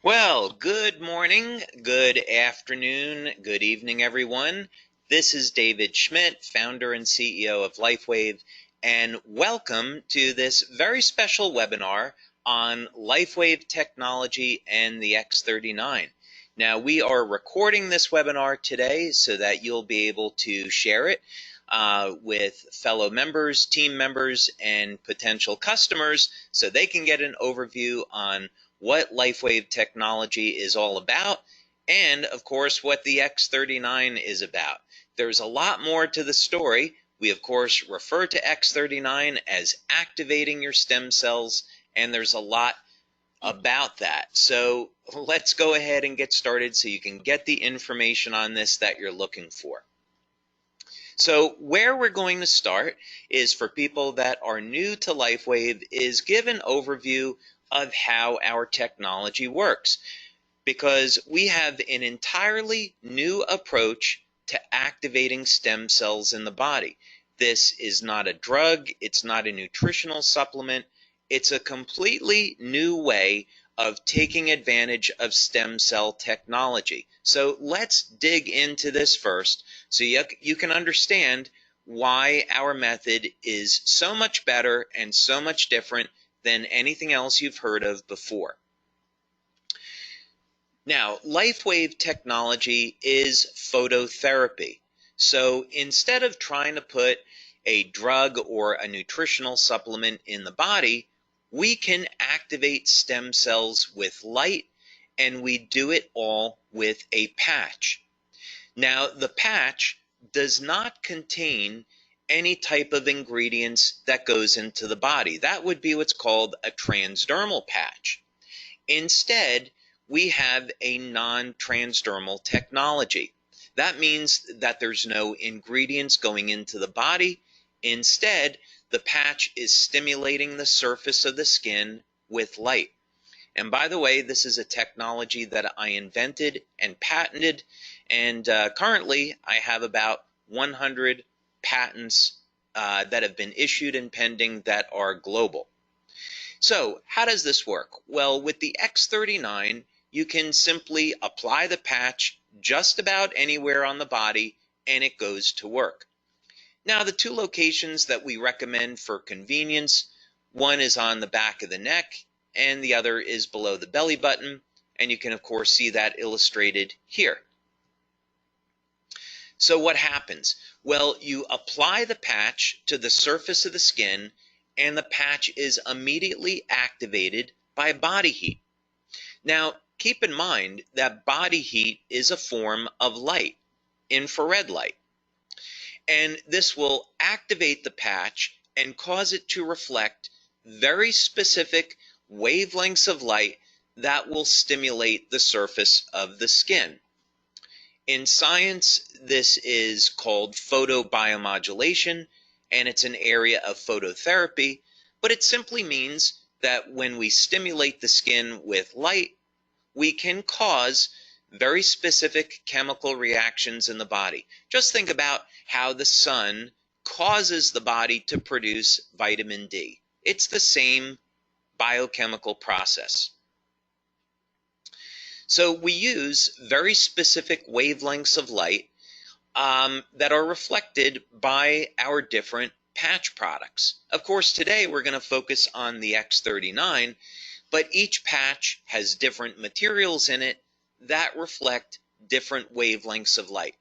Well, good morning, good afternoon, good evening, everyone. This is David Schmidt, founder and CEO of LifeWave, and welcome to this very special webinar on LifeWave technology and the X39. Now, we are recording this webinar today so that you'll be able to share it with fellow members, team members, and potential customers so they can get an overview on what LifeWave technology is all about, and of course what the X39 is about. There's a lot more to the story. We of course refer to X39 as activating your stem cells, and there's a lot about that. So let's go ahead and get started so you can get the information on this that you're looking for. So where we're going to start is for people that are new to LifeWave is give an overview of how our technology works, because we have an entirely new approach to activating stem cells in the body. This is not a drug, it's not a nutritional supplement, it's a completely new way of taking advantage of stem cell technology. So let's dig into this first so you can understand why our method is so much better and so much different than anything else you've heard of before. Now, LifeWave technology is phototherapy. So instead of trying to put a drug or a nutritional supplement in the body, we can activate stem cells with light, and we do it all with a patch. Now, the patch does not contain any type of ingredients that goes into the body. That would be what's called a transdermal patch. Instead, we have a non-transdermal technology. That means that there's no ingredients going into the body. Instead, the patch is stimulating the surface of the skin with light. And by the way, this is a technology that I invented and patented, and currently I have about 100 patents that have been issued and pending that are global. So how does this work? Well, with the X39, you can simply apply the patch just about anywhere on the body and it goes to work. Now, the two locations that we recommend for convenience, one is on the back of the neck and the other is below the belly button, and you can of course see that illustrated here. So what happens? Well, you apply the patch to the surface of the skin and the patch is immediately activated by body heat. Now, keep in mind that body heat is a form of light, infrared light. And this will activate the patch and cause it to reflect very specific wavelengths of light that will stimulate the surface of the skin. In science, this is called photobiomodulation, and it's an area of phototherapy, but it simply means that when we stimulate the skin with light, we can cause very specific chemical reactions in the body. Just think about how the sun causes the body to produce vitamin D. It's the same biochemical process. So we use very specific wavelengths of light that are reflected by our different patch products. Of course, today we're going to focus on the X39, but each patch has different materials in it that reflect different wavelengths of light.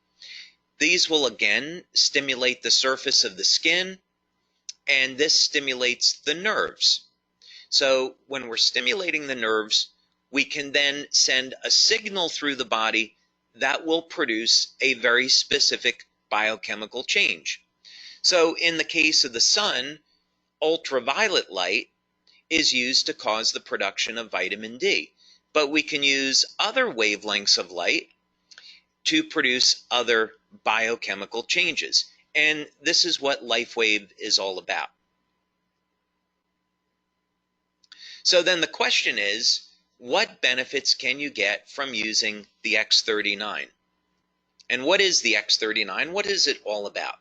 These will again stimulate the surface of the skin, and this stimulates the nerves. So when we're stimulating the nerves, we can then send a signal through the body that will produce a very specific biochemical change. So in the case of the sun, ultraviolet light is used to cause the production of vitamin D. But we can use other wavelengths of light to produce other biochemical changes. And this is what LifeWave is all about. So then the question is, what benefits can you get from using the X39? And what is the X39? What is it all about?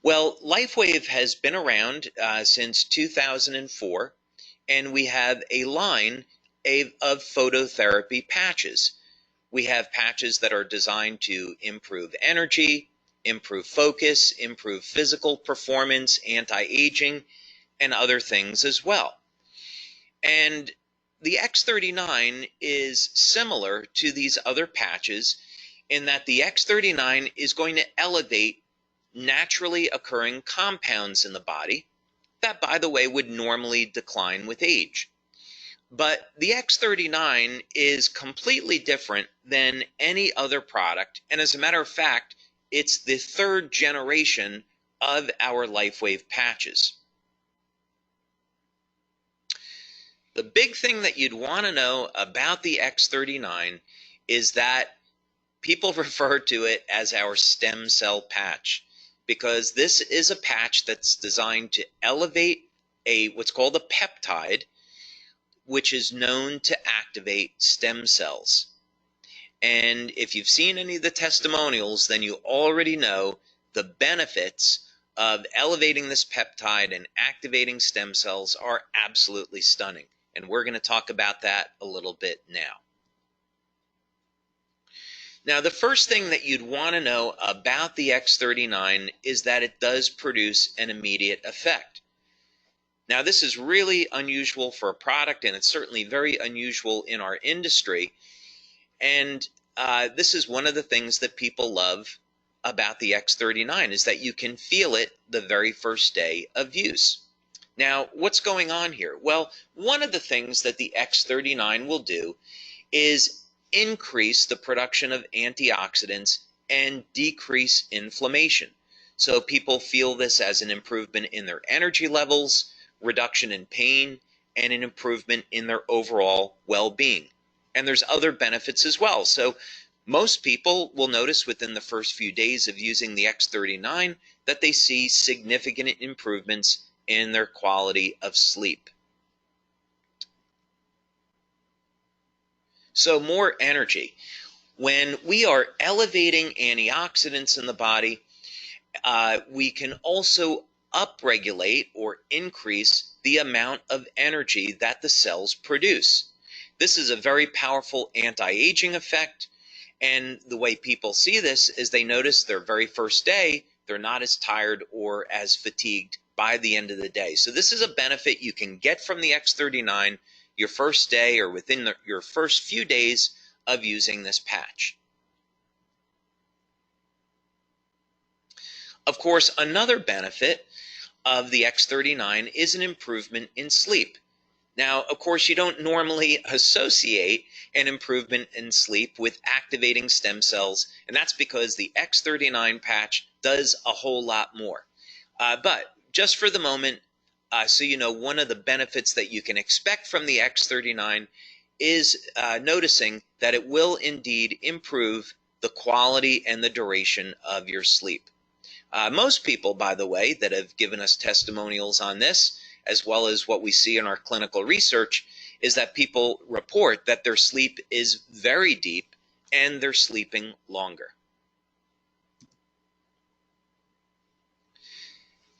Well, LifeWave has been around since 2004, and we have a line of phototherapy patches. We have patches that are designed to improve energy, improve focus, improve physical performance, anti-aging, and other things as well. And the X39 is similar to these other patches in that the X39 is going to elevate naturally occurring compounds in the body that, by the way, would normally decline with age. But the X39 is completely different than any other product, and as a matter of fact, it's the third generation of our LifeWave patches. The big thing that you'd want to know about the X39 is that people refer to it as our stem cell patch, because this is a patch that's designed to elevate what's called a peptide, which is known to activate stem cells. And if you've seen any of the testimonials, then you already know the benefits of elevating this peptide and activating stem cells are absolutely stunning. And we're going to talk about that a little bit now. Now, the first thing that you'd want to know about the X39 is that it does produce an immediate effect. Now, this is really unusual for a product, and it's certainly very unusual in our industry. And this is one of the things that people love about the X39 is that you can feel it the very first day of use. Now, what's going on here? Well, one of the things that the X39 will do is increase the production of antioxidants and decrease inflammation. So people feel this as an improvement in their energy levels, reduction in pain, and an improvement in their overall well-being. And there's other benefits as well. So most people will notice within the first few days of using the X39 that they see significant improvements in their quality of sleep. So more energy. When we are elevating antioxidants in the body, we can also upregulate or increase the amount of energy that the cells produce. This is a very powerful anti-aging effect, and the way people see this is they notice their very first day, they're not as tired or as fatigued by the end of the day. So this is a benefit you can get from the X39 your first day or within your first few days of using this patch. Of course, another benefit of the X39 is an improvement in sleep. Now, of course, you don't normally associate an improvement in sleep with activating stem cells, and that's because the X39 patch does a whole lot more. But just for the moment, so you know, one of the benefits that you can expect from the X39 is noticing that it will indeed improve the quality and the duration of your sleep. Most people, by the way, that have given us testimonials on this, as well as what we see in our clinical research, is that people report that their sleep is very deep and they're sleeping longer.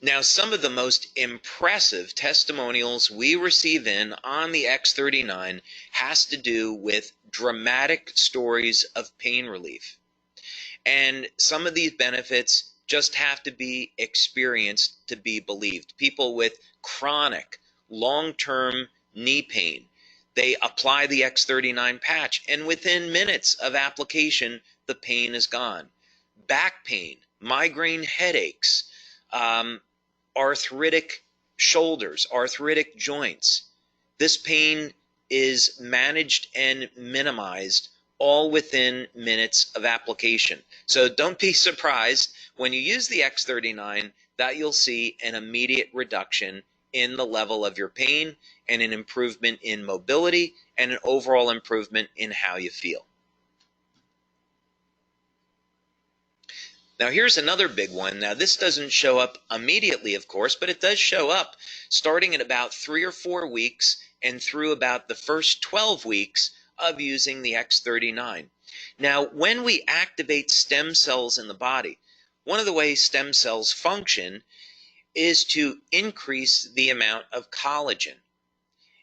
Now, some of the most impressive testimonials we receive in on the X39 has to do with dramatic stories of pain relief. And some of these benefits just have to be experienced to be believed. People with chronic, long-term knee pain, they apply the X39 patch, and within minutes of application, the pain is gone. Back pain, migraine headaches, arthritic shoulders, arthritic joints. This pain is managed and minimized all within minutes of application. So don't be surprised when you use the X39 that you'll see an immediate reduction in the level of your pain and an improvement in mobility and an overall improvement in how you feel. Now, here's another big one. Now, this doesn't show up immediately, of course, but it does show up starting at about 3 or 4 weeks and through about the first 12 weeks of using the X39. Now, when we activate stem cells in the body, one of the ways stem cells function is to increase the amount of collagen.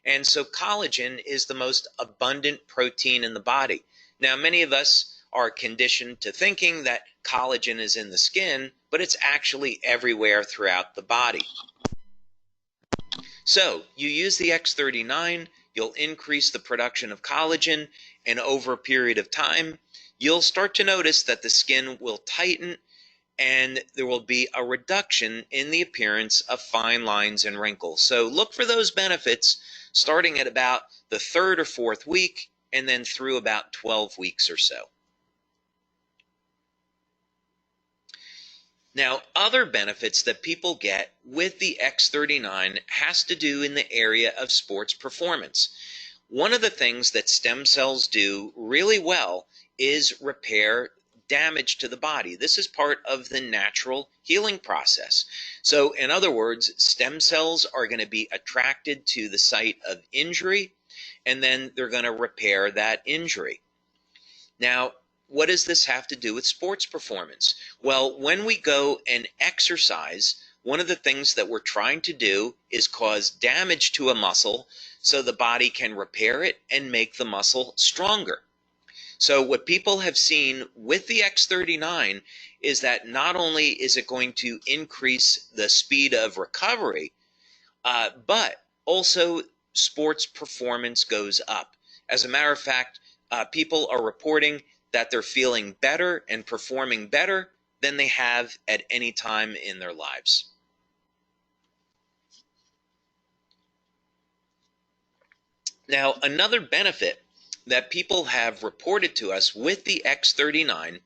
And so collagen is the most abundant protein in the body. Now, many of us are conditioned to thinking that collagen is in the skin, but it's actually everywhere throughout the body. So you use the X39, you'll increase the production of collagen, and over a period of time, you'll start to notice that the skin will tighten and there will be a reduction in the appearance of fine lines and wrinkles. So look for those benefits starting at about the third or fourth week and then through about 12 weeks or so. Now, other benefits that people get with the X39 has to do in the area of sports performance. One of the things that stem cells do really well is repair damage to the body. This is part of the natural healing process. So, in other words, stem cells are going to be attracted to the site of injury, and then they're going to repair that injury. Now, what does this have to do with sports performance? Well, when we go and exercise, one of the things that we're trying to do is cause damage to a muscle so the body can repair it and make the muscle stronger. So what people have seen with the X39 is that not only is it going to increase the speed of recovery, but also sports performance goes up. As a matter of fact, people are reporting that they're feeling better and performing better than they have at any time in their lives. Now, another benefit that people have reported to us with the X39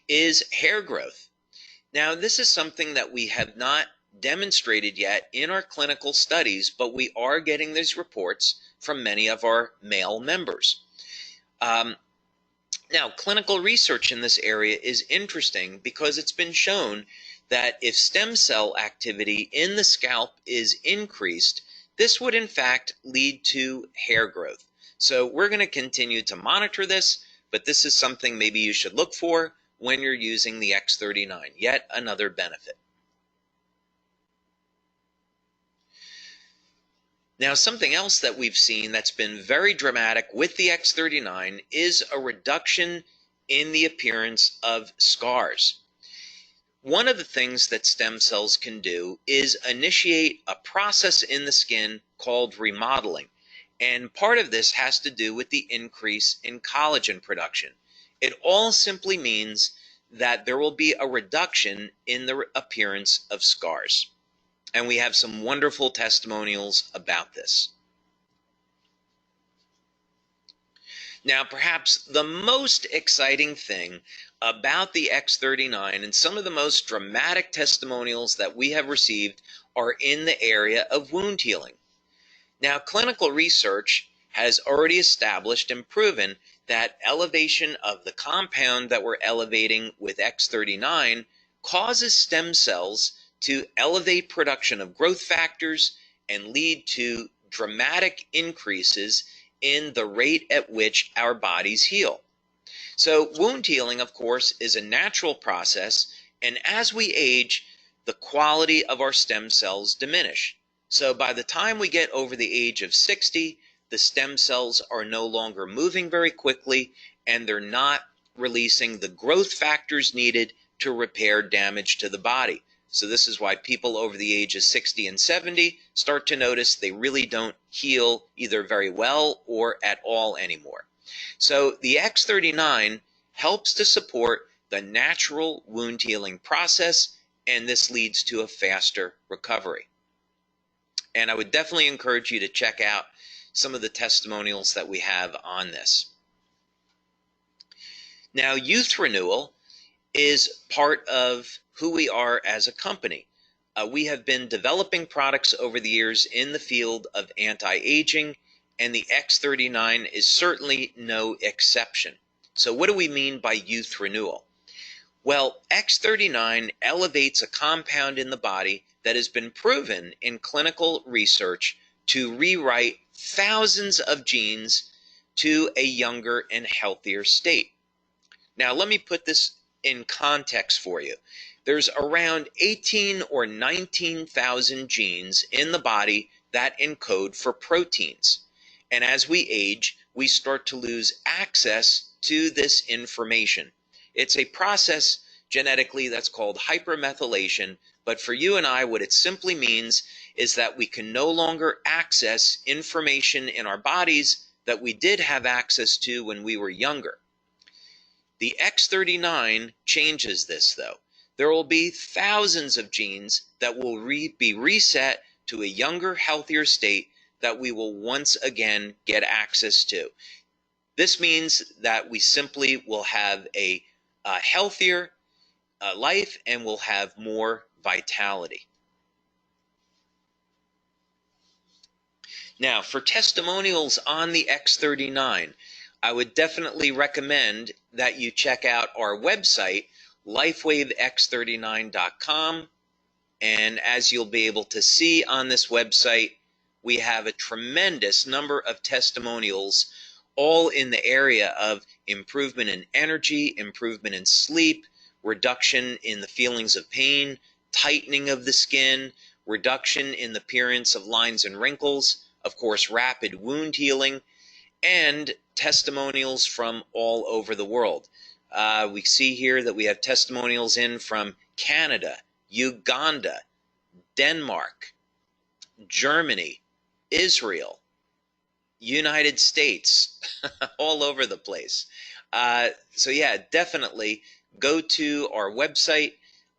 is hair growth. Now, this is something that we have not demonstrated yet in our clinical studies, but we are getting these reports from many of our male members. Now, clinical research in this area is interesting because it's been shown that if stem cell activity in the scalp is increased, this would in fact lead to hair growth. So we're going to continue to monitor this, but this is something maybe you should look for when you're using the X39, yet another benefit. Now, something else that we've seen that's been very dramatic with the X39 is a reduction in the appearance of scars. One of the things that stem cells can do is initiate a process in the skin called remodeling. And part of this has to do with the increase in collagen production. It all simply means that there will be a reduction in the appearance of scars. And we have some wonderful testimonials about this. Now, perhaps the most exciting thing about the X39 and some of the most dramatic testimonials that we have received are in the area of wound healing. Now, clinical research has already established and proven that elevation of the compound that we're elevating with X39 causes stem cells to elevate production of growth factors and lead to dramatic increases in the rate at which our bodies heal. So wound healing, of course, is a natural process, and as we age, the quality of our stem cells diminish. So by the time we get over the age of 60, the stem cells are no longer moving very quickly, and they're not releasing the growth factors needed to repair damage to the body. So this is why people over the age of 60 and 70 start to notice they really don't heal either very well or at all anymore. So the X39 helps to support the natural wound healing process, and this leads to a faster recovery. And I would definitely encourage you to check out some of the testimonials that we have on this. Now, youth renewal is part of who we are as a company. We have been developing products over the years in the field of anti-aging, and the X39 is certainly no exception. So what do we mean by youth renewal? Well, X39 elevates a compound in the body that has been proven in clinical research to rewrite thousands of genes to a younger and healthier state. Now, let me put this in context for you. There's around 18 or 19,000 genes in the body that encode for proteins. And as we age, we start to lose access to this information. It's a process genetically that's called hypermethylation, but for you and I, what it simply means is that we can no longer access information in our bodies that we did have access to when we were younger. The X39 changes this, though. There will be thousands of genes that will be reset to a younger, healthier state that we will once again get access to. This means that we simply will have a healthier life and will have more vitality. Now, for testimonials on the X39, I would definitely recommend that you check out our website, LifeWaveX39.com. And as you'll be able to see on this website, we have a tremendous number of testimonials, all in the area of improvement in energy, improvement in sleep, reduction in the feelings of pain, tightening of the skin, reduction in the appearance of lines and wrinkles, of course, rapid wound healing, and testimonials from all over the world. We see here that we have testimonials in from Canada, Uganda, Denmark, Germany, Israel, United States, all over the place. So yeah, definitely go to our website,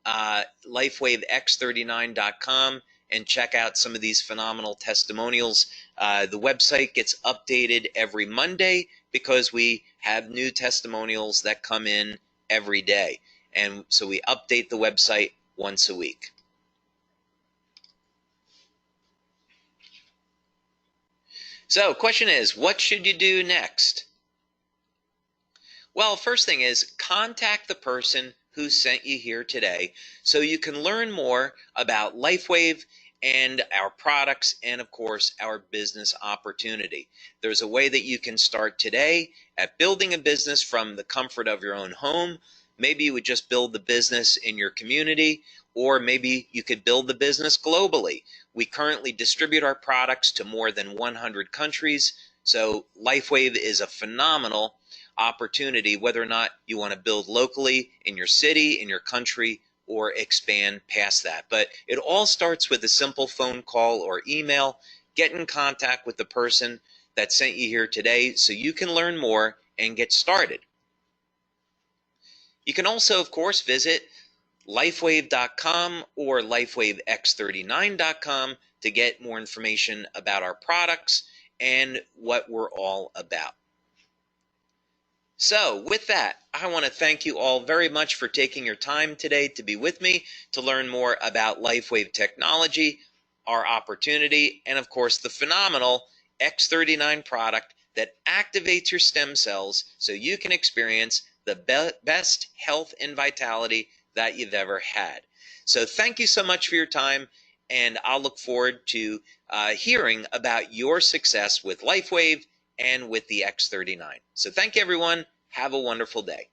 LifeWaveX39.com, and check out some of these phenomenal testimonials. The website gets updated every Monday because we have new testimonials that come in every day. And so we update the website once a week. So, question is, what should you do next? Well, first thing is, contact the person who sent you here today so you can learn more about LifeWave and our products and, of course, our business opportunity. There's a way that you can start today at building a business from the comfort of your own home. Maybe you would just build the business in your community, or maybe you could build the business globally. We currently distribute our products to more than 100 countries, so LifeWave is a phenomenal opportunity, whether or not you want to build locally in your city, in your country, or expand past that. But it all starts with a simple phone call or email. Get in contact with the person that sent you here today so you can learn more and get started. You can also, of course, visit LifeWave.com or LifeWaveX39.com to get more information about our products and what we're all about. So, with that, I want to thank you all very much for taking your time today to be with me to learn more about LifeWave technology, our opportunity, and of course the phenomenal X39 product that activates your stem cells so you can experience the best health and vitality that you've ever had. So thank you so much for your time, and I'll look forward to hearing about your success with LifeWave and with the X39. So thank you, everyone. Have a wonderful day.